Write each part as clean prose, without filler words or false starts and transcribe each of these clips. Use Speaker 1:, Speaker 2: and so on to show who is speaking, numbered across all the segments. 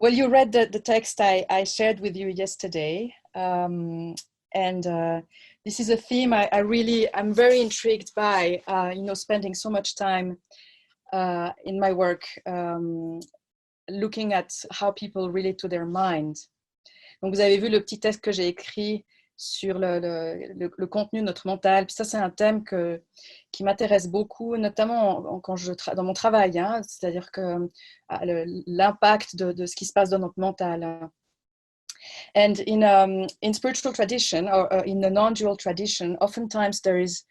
Speaker 1: Well, you read the text I shared with you yesterday. This is a theme I'm very intrigued by, spending so much time in my work, looking at how people relate to their mind. Donc, vous avez vu le petit texte que j'ai écrit sur le contenu de notre mental. Puis ça, c'est un thème qui m'intéresse beaucoup, notamment dans mon travail, hein, c'est-à-dire que l'impact de ce qui se passe dans notre mental. And in spiritual tradition, or in the non-dual tradition, oftentimes there is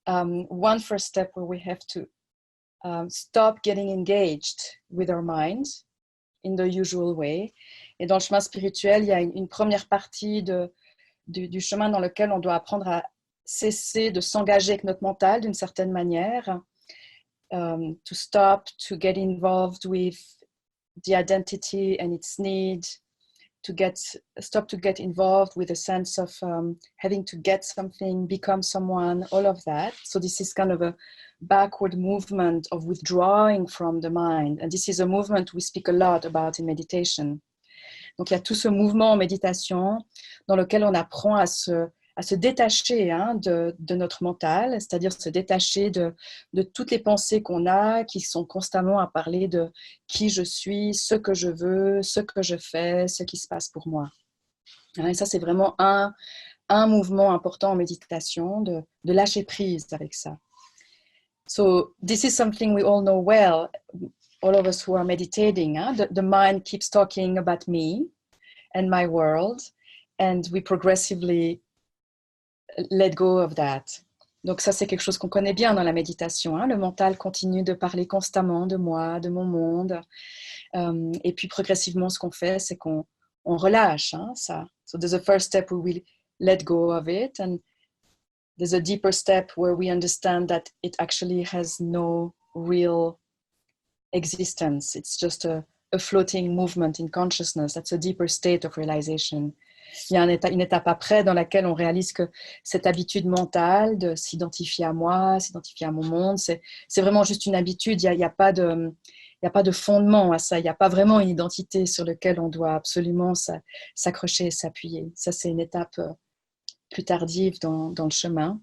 Speaker 1: one first step where we have to stop getting engaged with our minds in the usual way. Et dans le chemin spirituel, il y a une première partie du chemin dans lequel on doit apprendre à cesser de s'engager avec notre mental d'une certaine manière, to stop, to get involved with the identity and its need, stop to get involved with a sense of having to get something, become someone, all of that. So this is kind of a backward movement of withdrawing from the mind. And this is a movement we speak a lot about in meditation. Donc il y a tout ce mouvement en méditation dans lequel on apprend à se détacher de notre mental, c'est-à-dire se détacher de toutes les pensées qu'on a, qui sont constamment à parler de qui je suis, ce que je veux, ce que je fais, ce qui se passe pour moi. Et ça, c'est vraiment un mouvement important en méditation, de lâcher prise avec ça. So this is something we all know well, all of us who are meditating. The mind keeps talking about me and my world, and we progressively let go of that. Donc ça, c'est quelque chose qu'on connaît bien dans la méditation. Le mental continue de parler constamment de moi, de mon monde. Et puis progressivement, ce qu'on fait, c'est qu'on relâche ça. So there's a first step where we let go of it, and there's a deeper step where we understand that it actually has no real existence. It's just a floating movement in consciousness. That's a deeper state of realization. Il y a une étape après dans laquelle on réalise que cette habitude mentale de s'identifier à moi, s'identifier à mon monde, c'est vraiment juste une habitude. Il n'y a pas de fondement à ça. Il n'y a pas vraiment une identité sur laquelle on doit absolument s'accrocher et s'appuyer. Ça, c'est une étape plus tardive dans le chemin.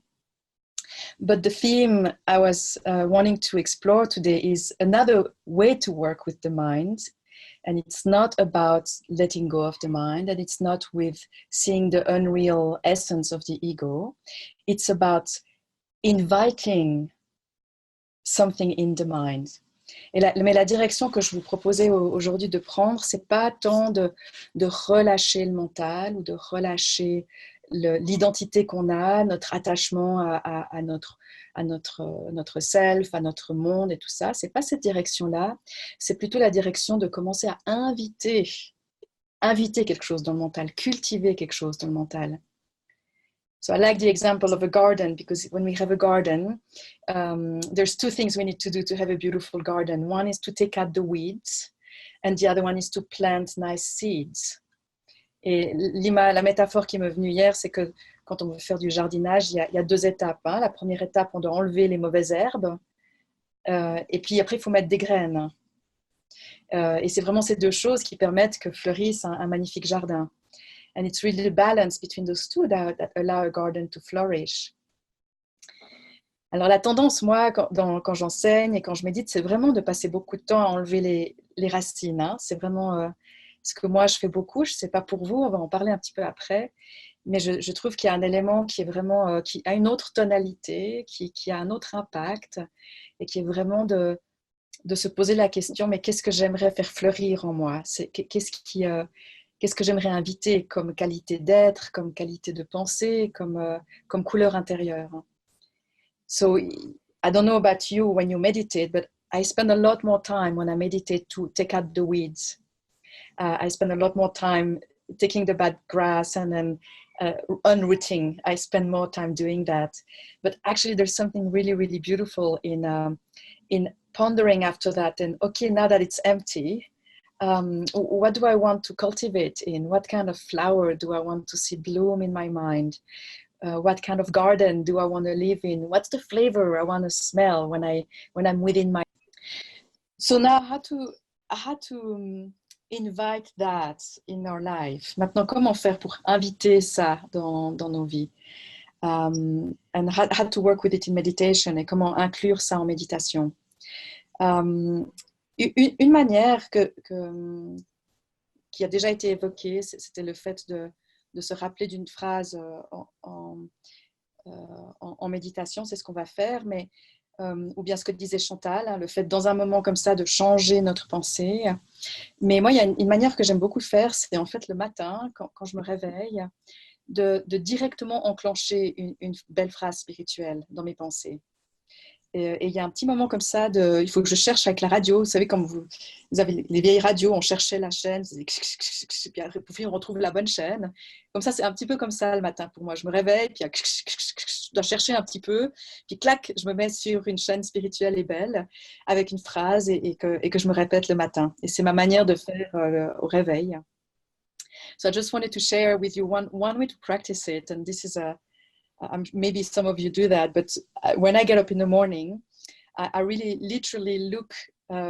Speaker 1: But the theme I was wanting to explore today is another way to work with the mind. And it's not about letting go of the mind, and it's not with seeing the unreal essence of the ego. It's about inviting something in the mind. Mais la direction que je vous proposais aujourd'hui de prendre, c'est pas tant de relâcher le mental ou de relâcher l'identité qu'on a, notre attachement à notre self, à notre monde et tout ça. C'est pas cette direction-là. C'est plutôt la direction de commencer à inviter quelque chose dans le mental, cultiver quelque chose dans le mental. So I like the example of a garden, because when we have a garden, there's two things we need to do to have a beautiful garden. One is to take out the weeds, and the other one is to plant nice seeds. Et la métaphore qui m'est venue hier, c'est que quand on veut faire du jardinage, il y a deux étapes. La première étape, on doit enlever les mauvaises herbes, et puis après, il faut mettre des graines. Et c'est vraiment ces deux choses qui permettent que fleurisse un magnifique jardin. And it's really the balance between those two that allow a garden to flourish. Alors la tendance, moi, quand j'enseigne et quand je médite, c'est vraiment de passer beaucoup de temps à enlever les racines. C'est vraiment ce que moi, je fais beaucoup. Je ne sais pas pour vous, on va en parler un petit peu après. Mais je trouve qu'il y a un élément qui est vraiment, qui a une autre tonalité, qui a un autre impact, et qui est vraiment de se poser la question, mais qu'est-ce que j'aimerais faire fleurir en moi? Qu'est-ce que j'aimerais inviter comme qualité d'être, comme qualité de pensée, comme couleur intérieure? So, I don't know about you when you meditate, but I spend a lot more time when I meditate to take out the weeds. I spend a lot more time taking the bad grass and then unrooting. I spend more time doing that. But actually, there's something really, really beautiful in pondering after that. And okay, now that it's empty, what do I want to cultivate in? What kind of flower do I want to see bloom in my mind? What kind of garden do I want to live in? What's the flavor I want to smell when I'm within my... So now I had to invite that in our life? Maintenant, comment faire pour inviter ça dans nos vies? And how to work with it in meditation, et comment inclure ça en méditation. Une manière qui a déjà été évoquée, c'était le fait de se rappeler d'une phrase en méditation, c'est ce qu'on va faire, mais ou bien ce que disait Chantal, hein, le fait dans un moment comme ça de changer notre pensée. Mais moi, il y a une manière que j'aime beaucoup faire, c'est en fait le matin, quand je me réveille, de directement enclencher une belle phrase spirituelle dans mes pensées. Et il y a un petit moment comme ça, il faut que je cherche avec la radio. Vous savez, comme vous avez les vieilles radios, on cherchait la chaîne, puis après, on retrouve la bonne chaîne. Comme ça, c'est un petit peu comme ça le matin pour moi. Je me réveille, puis je dois chercher un petit peu, puis clac, je me mets sur une chaîne spirituelle et belle avec une phrase et que je me répète le matin. Et c'est ma manière de faire au réveil. So I just wanted to share with you one way to practice it, and this is maybe some of you do that, but when I get up in the morning, I really literally look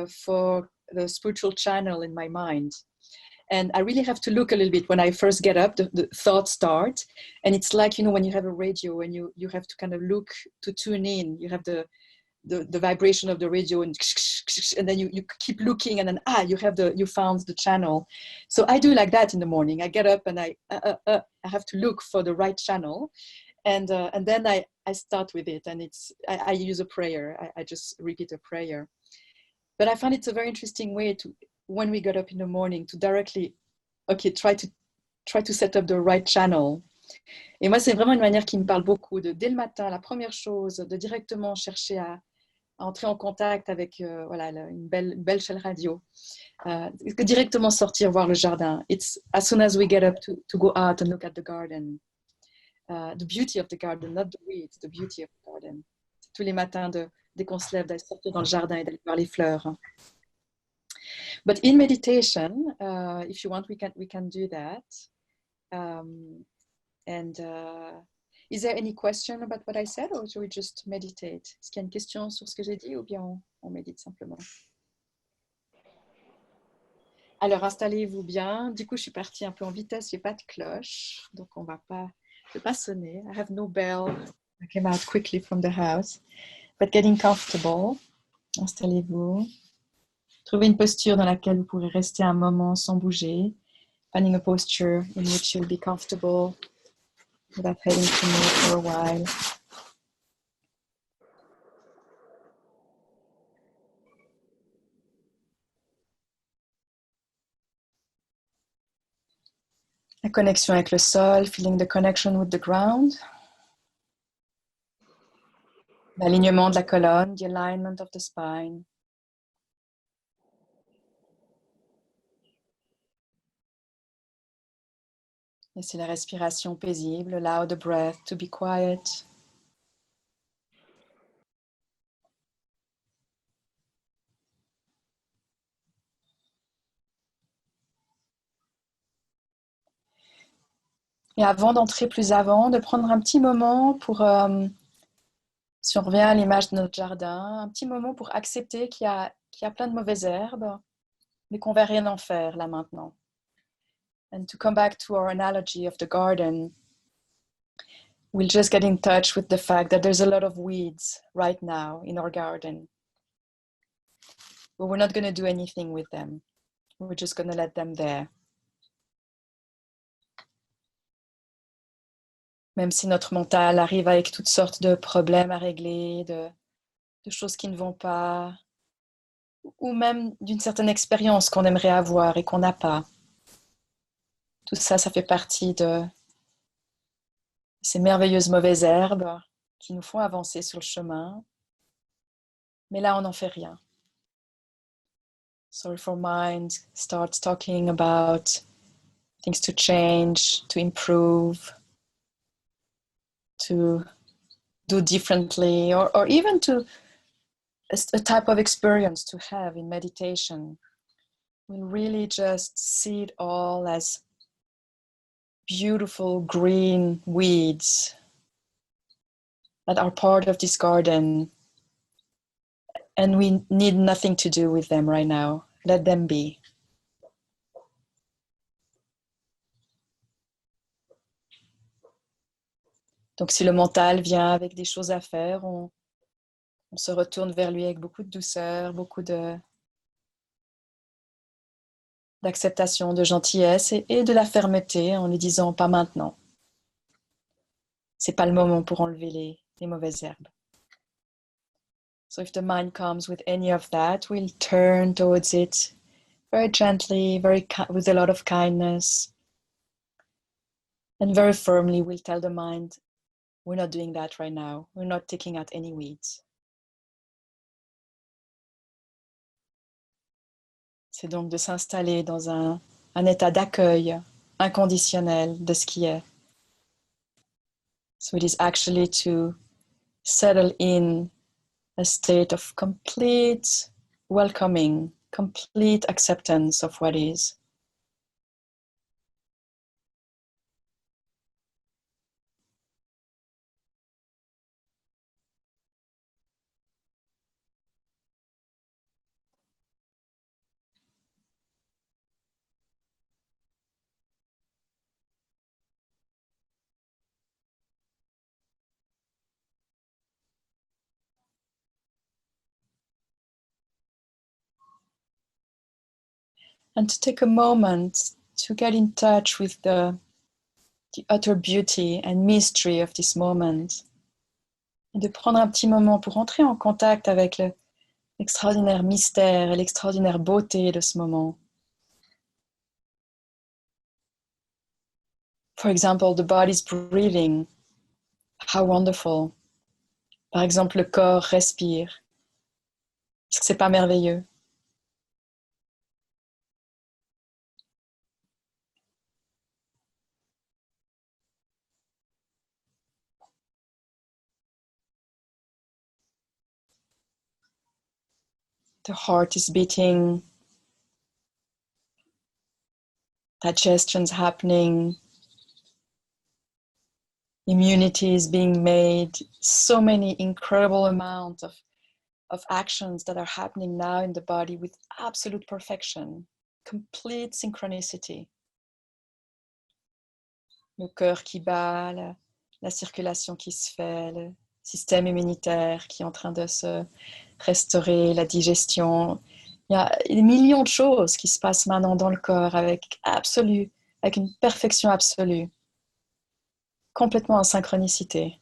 Speaker 1: for the spiritual channel in my mind. And I really have to look a little bit when I first get up, the thoughts start. And it's like, you know, when you have a radio and you have to kind of look to tune in, you have the vibration of the radio and then you keep looking and then you found the channel. So I do like that in the morning. I get up and I have to look for the right channel. And then I start with it, and I use a prayer. I just repeat a prayer. But I find it's a very interesting way to, when we get up in the morning, to directly, try to set up the right channel. Et moi, c'est vraiment une manière qui me parle beaucoup. Dès le matin, la première chose, de directement chercher à entrer en contact avec une belle chaîne radio. Directement sortir voir le jardin. It's as soon as we get up to go out and look at the garden. The beauty of the garden, not the weeds, the beauty of the garden. Tous les matins, dès qu'on se lève, d'aller sortir dans le jardin et d'aller voir les fleurs. But in meditation, if you want, we can do that. Is there any question about what I said, or should we just meditate? Est-ce qu'il y a une question sur ce que j'ai dit, ou bien on médite simplement? Alors, installez-vous bien. Du coup, je suis partie un peu en vitesse, il n'y a pas de cloche, donc on va pas... Je ne vais pas sonner. I have no bell. I came out quickly from the house. But getting comfortable. Installez-vous. Trouvez une posture dans laquelle vous pourrez rester un moment sans bouger. Finding a posture in which you'll be comfortable without having to move for a while. La connexion avec le sol, feeling the connection with the ground. L'alignement de la colonne, the alignment of the spine. Laissez la respiration paisible, allow the breath to be quiet. Et avant d'entrer plus avant, de prendre un petit moment pour, si on revient à l'image de notre jardin, un petit moment pour accepter qu'il y a plein de mauvaises herbes, mais qu'on ne va rien en faire là maintenant. And to come back to our analogy of the garden, we'll just get in touch with the fact that there's a lot of weeds right now in our garden. But we're not going to do anything with them. We're just going to let them there. Même si notre mental arrive avec toutes sortes de problèmes à régler, de choses qui ne vont pas, ou même d'une certaine expérience qu'on aimerait avoir et qu'on n'a pas. Tout ça, ça fait partie de ces merveilleuses mauvaises herbes qui nous font avancer sur le chemin. Mais là, on n'en fait rien. So if our mind starts talking about things to change, to improve, to do differently, or even to a type of experience to have in meditation, we'll really just see it all as beautiful green weeds that are part of this garden, and we need nothing to do with them right now. Let them be. Donc si le mental vient avec des choses à faire, on se retourne vers lui avec beaucoup de douceur, beaucoup d'acceptation, de gentillesse et de la fermeté en lui disant pas maintenant. C'est pas le moment pour enlever les mauvaises herbes. So if the mind comes with any of that, we'll turn towards it very gently, with a lot of kindness. And very firmly, we'll tell the mind, we're not doing that right now. We're not taking out any weeds. C'est donc de s'installer dans un état d'accueil inconditionnel de ce qui est. So it is actually to settle in a state of complete welcoming, complete acceptance of what is. And to take a moment to get in touch with the utter beauty and mystery of this moment. Et de prendre un petit moment pour entrer en contact avec l'extraordinaire mystère et l'extraordinaire beauté de ce moment. For example, the body's breathing. How wonderful. Par exemple, le corps respire. Est-ce que c'est pas merveilleux? The heart is beating. Digestion's happening. Immunity is being made. So many incredible amounts of actions that are happening now in the body with absolute perfection, complete synchronicity. Le cœur qui bat, la circulation qui se fait, le système immunitaire qui est en train de se restaurer, la digestion. Il y a des millions de choses qui se passent maintenant dans le corps avec une perfection absolue, complètement en synchronicité.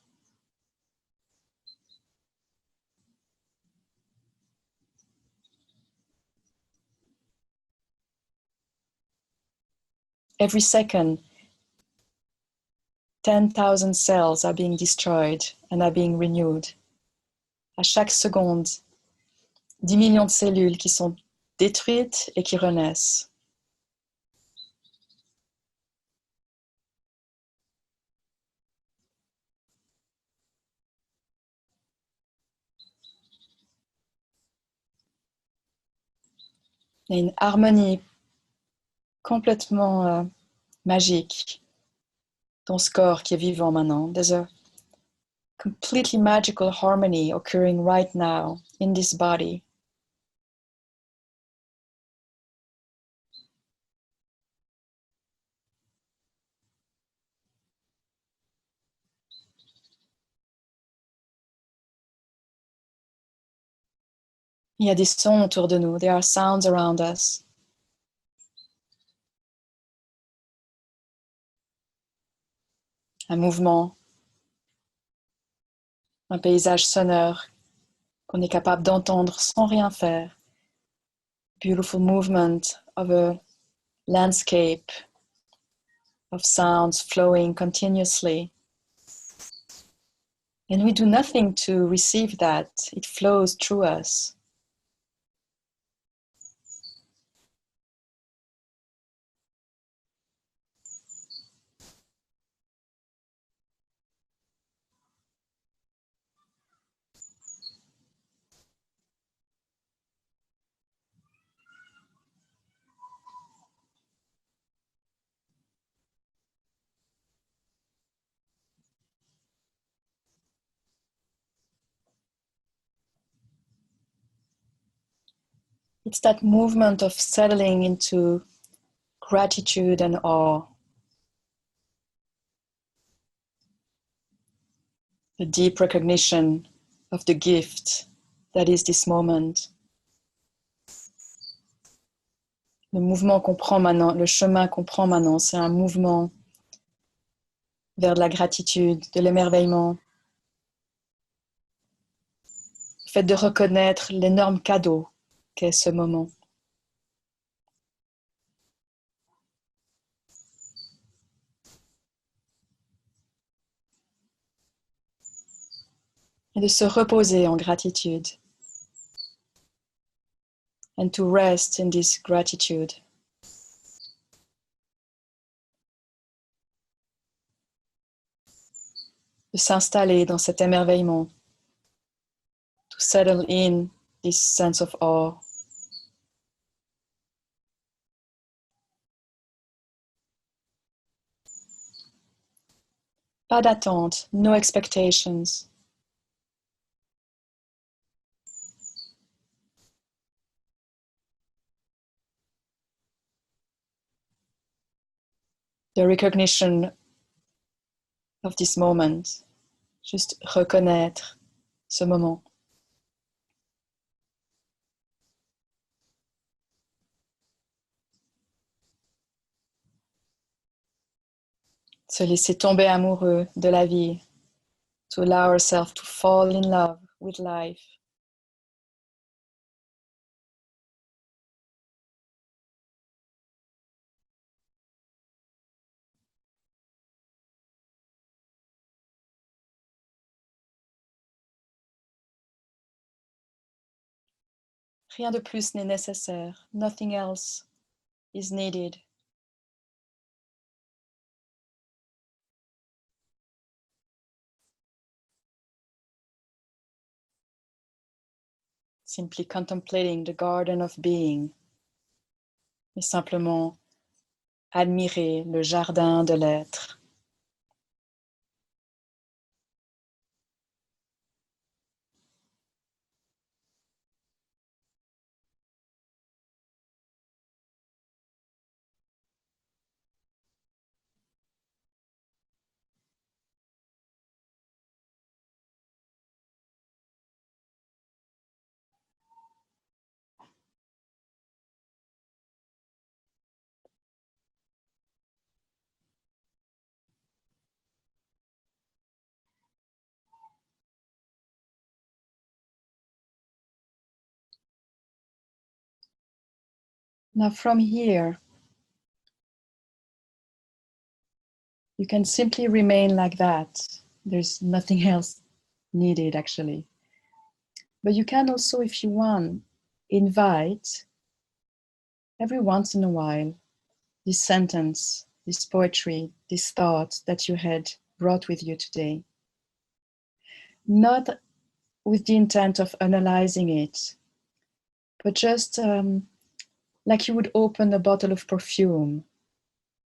Speaker 1: Every second, 10,000 cells are being destroyed and are being renewed. À chaque seconde, 10 millions de cellules qui sont détruites et qui renaissent. Il y a une harmonie complètement magique dans ce corps qui est vivant maintenant. There's a completely magical harmony occurring right now in this body. Il y a des sons autour de nous. There are sounds around us. Un mouvement, un paysage sonore qu'on est capable d'entendre sans rien faire. Beautiful movement of a landscape of sounds flowing continuously. And we do nothing to receive that. It flows through us. It's that movement of settling into gratitude and awe. The deep recognition of the gift that is this moment. Le mouvement qu'on prend maintenant, le chemin qu'on prend maintenant, c'est un mouvement vers de la gratitude, de l'émerveillement. Le fait de reconnaître l'énorme cadeau qu'est ce moment. Et de se reposer en gratitude. And to rest in this gratitude. De s'installer dans cet émerveillement. To settle in this sense of awe. Pas d'attente, no expectations. The recognition of this moment. Juste reconnaître ce moment. Se laisser tomber amoureux de la vie. To allow ourselves to fall in love with life. Rien de plus n'est nécessaire. Nothing else is needed. Simply contemplating the garden of being. Et simplement admirer le jardin de l'être. Now from here, you can simply remain like that. There's nothing else needed actually. But you can also, if you want, invite every once in a while this sentence, this poetry, this thought that you had brought with you today. Not with the intent of analyzing it, but just like you would open a bottle of perfume.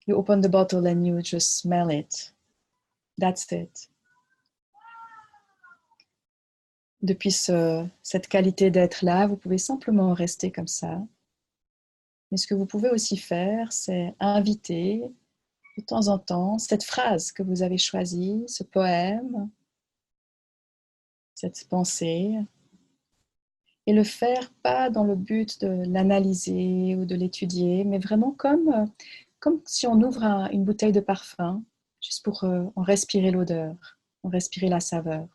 Speaker 1: You open the bottle and you just smell it. That's it. Depuis cette qualité d'être là, vous pouvez simplement rester comme ça. Mais ce que vous pouvez aussi faire, c'est inviter de temps en temps cette phrase que vous avez choisie, ce poème, cette pensée, et le faire pas dans le but de l'analyser ou de l'étudier, mais vraiment comme si on ouvre une bouteille de parfum, juste pour en respirer l'odeur, en respirer la saveur.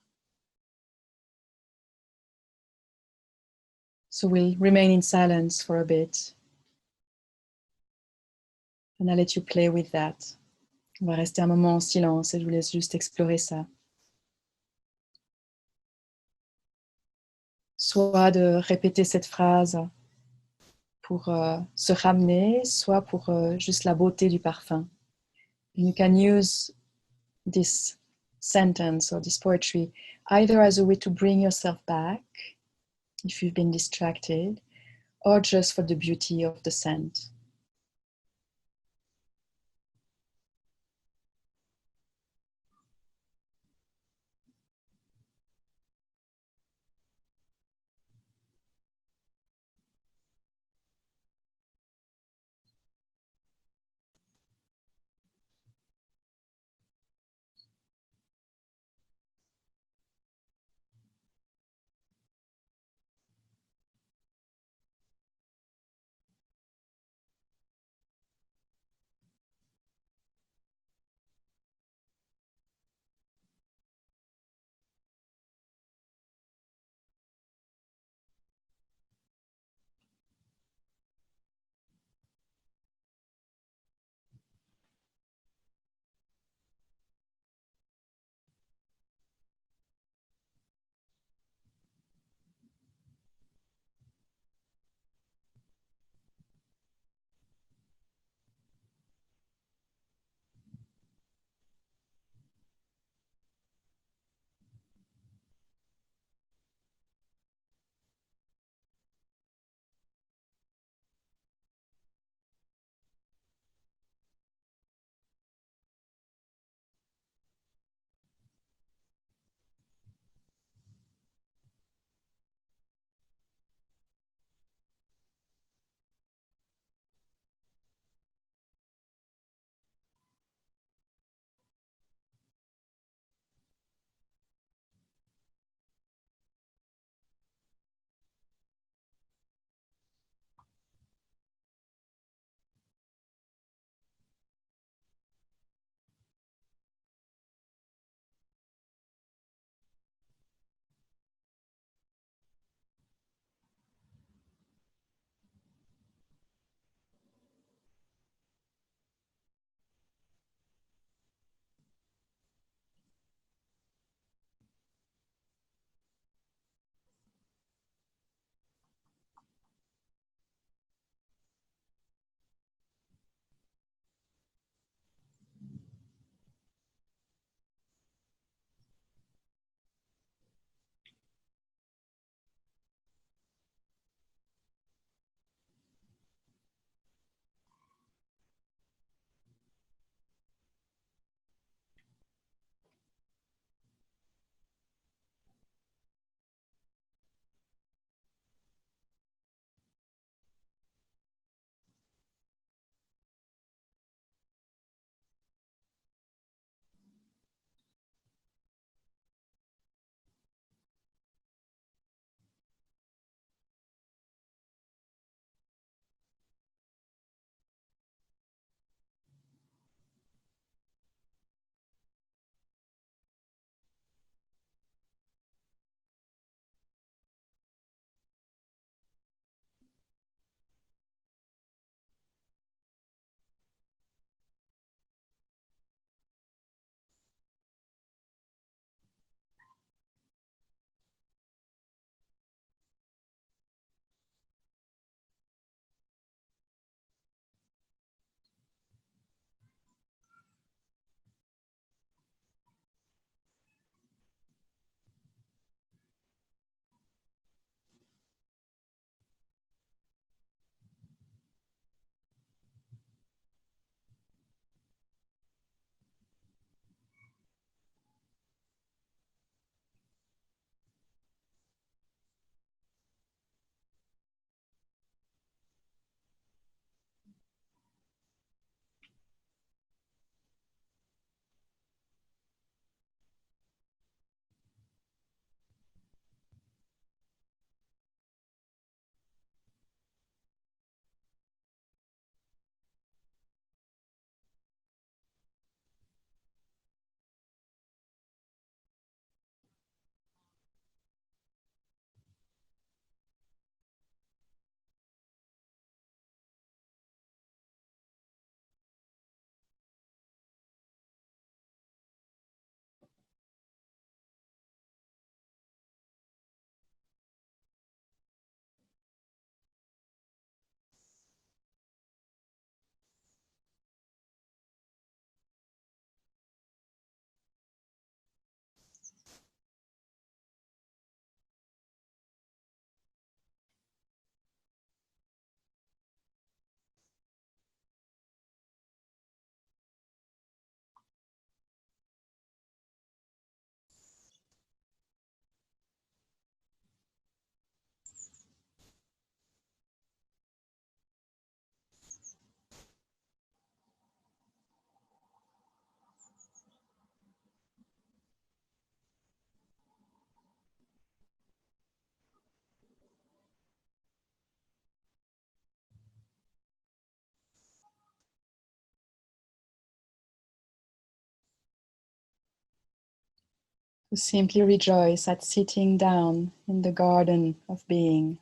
Speaker 1: So we'll remain in silence for a bit. And I'll let you play with that. On va rester un moment en silence et je vous laisse juste explorer ça. Soit de répéter cette phrase pour se ramener, soit pour juste la beauté du parfum. And you can use this sentence or this poetry either as a way to bring yourself back if you've been distracted, or just for the beauty of the scent. To simply rejoice at sitting down in the garden of being.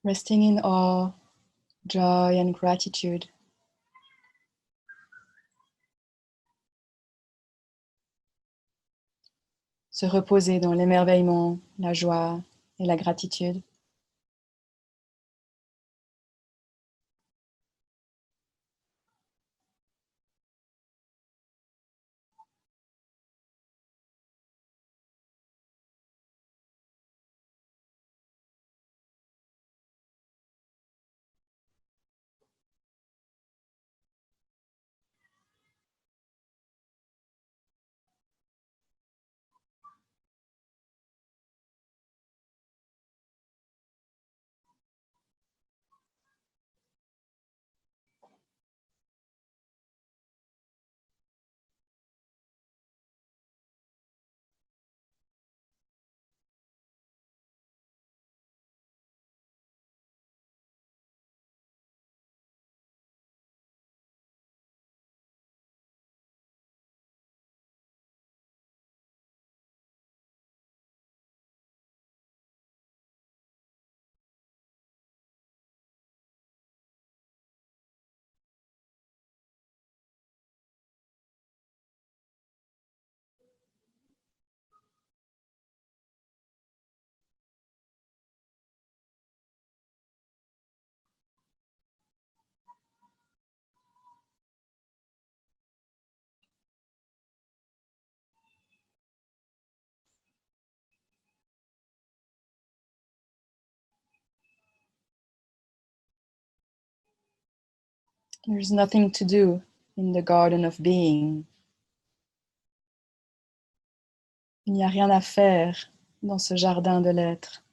Speaker 1: Resting in awe, joy and gratitude. Se reposer dans l'émerveillement, la joie et la gratitude. There's nothing to do in the garden of being. Il n'y a rien à faire dans ce jardin de l'être.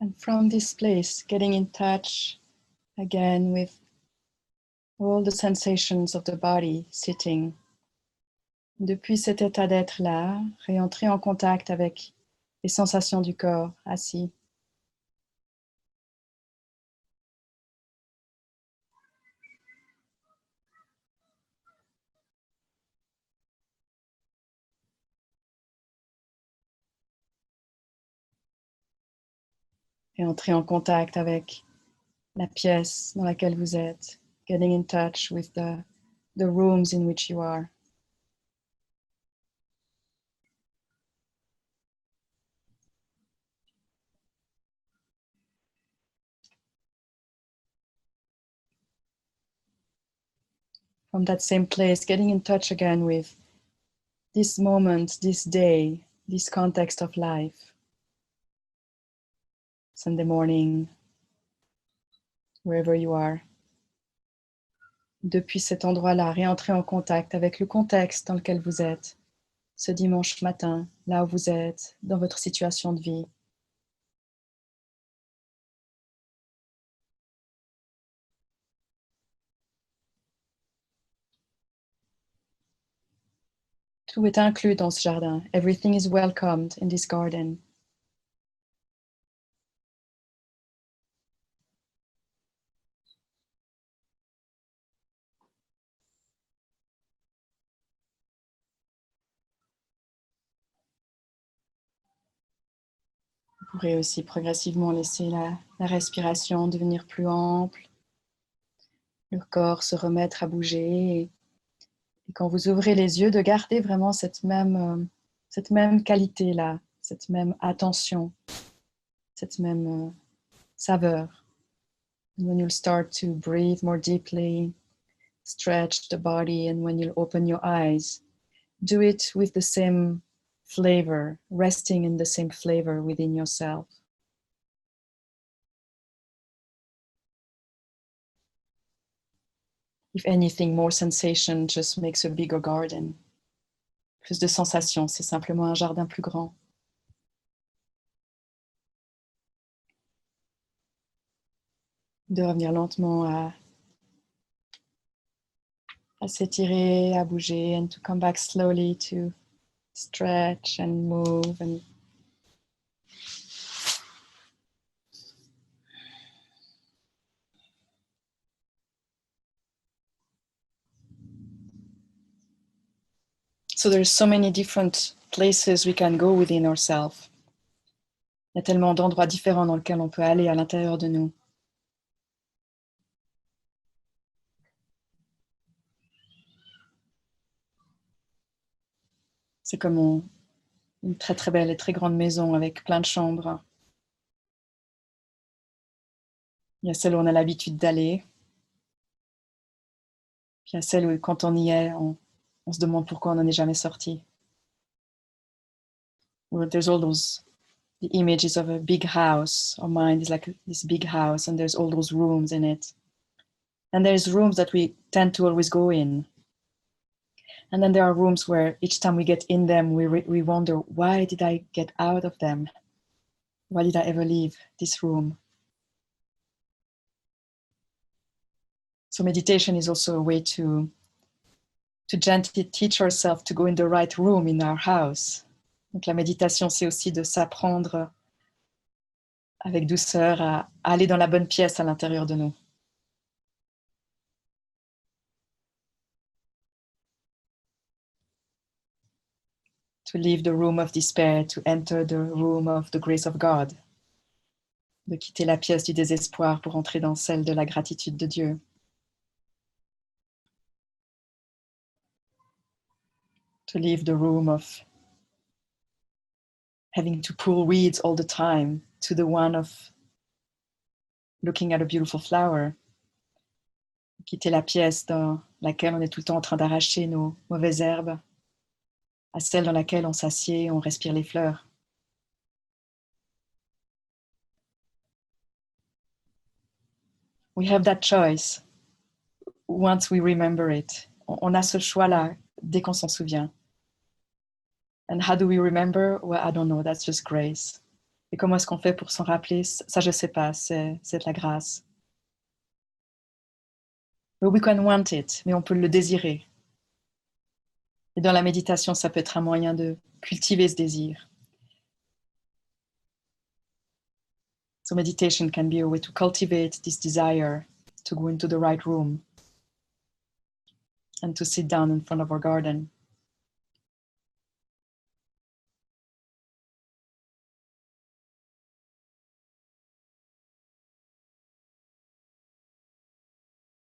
Speaker 1: And from this place, getting in touch again with all the sensations of the body sitting. Depuis cet état d'être-là, réentrer en contact avec les sensations du corps assis. Et entrer en contact avec la pièce dans laquelle vous êtes. Getting in touch with the rooms in which you are. From that same place, getting in touch again with this moment, this day, this context of life. Sunday morning, wherever you are. Depuis cet endroit-là, réentrer en contact avec le contexte dans lequel vous êtes, ce dimanche matin, là où vous êtes, dans votre situation de vie. Tout est inclus dans ce jardin. Everything is welcomed in this garden. Vous pourrez aussi progressivement laisser la respiration devenir plus ample, le corps se remettre à bouger. Et quand vous ouvrez les yeux, de garder vraiment cette même qualité-là, cette même attention, cette même saveur. And when you'll start to breathe more deeply, stretch the body, and when you'll open your eyes, do it with the same flavor, resting in the same flavor within yourself. If anything, more sensation just makes a bigger garden. Plus de sensations, c'est simplement un jardin plus grand. De revenir lentement à s'étirer, à bouger, and to come back slowly to stretch and move and so there's so many different places we can go within ourselves. Il y a tellement d'endroits différents dans lesquels on peut aller à l'intérieur de nous. C'est comme une très très belle et très grande maison avec plein de chambres. Il y a celle où on a l'habitude d'aller. Puis il y a celle où quand on y est, on se demande pourquoi on n'en est jamais sorti. Well, there's all the images of a big house. Our mind is like this big house and there's all those rooms in it. And there's rooms that we tend to always go in. And then there are rooms where each time we get in them, we wonder, why did I get out of them? Why did I ever leave this room? So meditation is also a way to gently teach ourselves to go in the right room in our house. Donc la méditation, c'est aussi de s'apprendre avec douceur à aller dans la bonne pièce à l'intérieur de nous. To leave the room of despair, to enter the room of the grace of God. De quitter la pièce du désespoir pour entrer dans celle de la gratitude de Dieu. To leave the room of having to pull weeds all the time to the one of looking at a beautiful flower. Quitter la pièce dans laquelle on est tout le temps en train d'arracher nos mauvaises herbes à celle dans laquelle on s'assied, on respire les fleurs. We have that choice once we remember it. On a ce choix-là dès qu'on s'en souvient. And how do we remember? Well, I don't know, that's just grace. Et comment est-ce qu'on fait pour s'en rappeler? Ça, je ne sais pas, c'est de la grâce. But we can want it, mais on peut le désirer. Et dans la méditation, ça peut être un moyen de cultiver ce désir. So meditation can be a way to cultivate this desire to go into the right room and to sit down in front of our garden.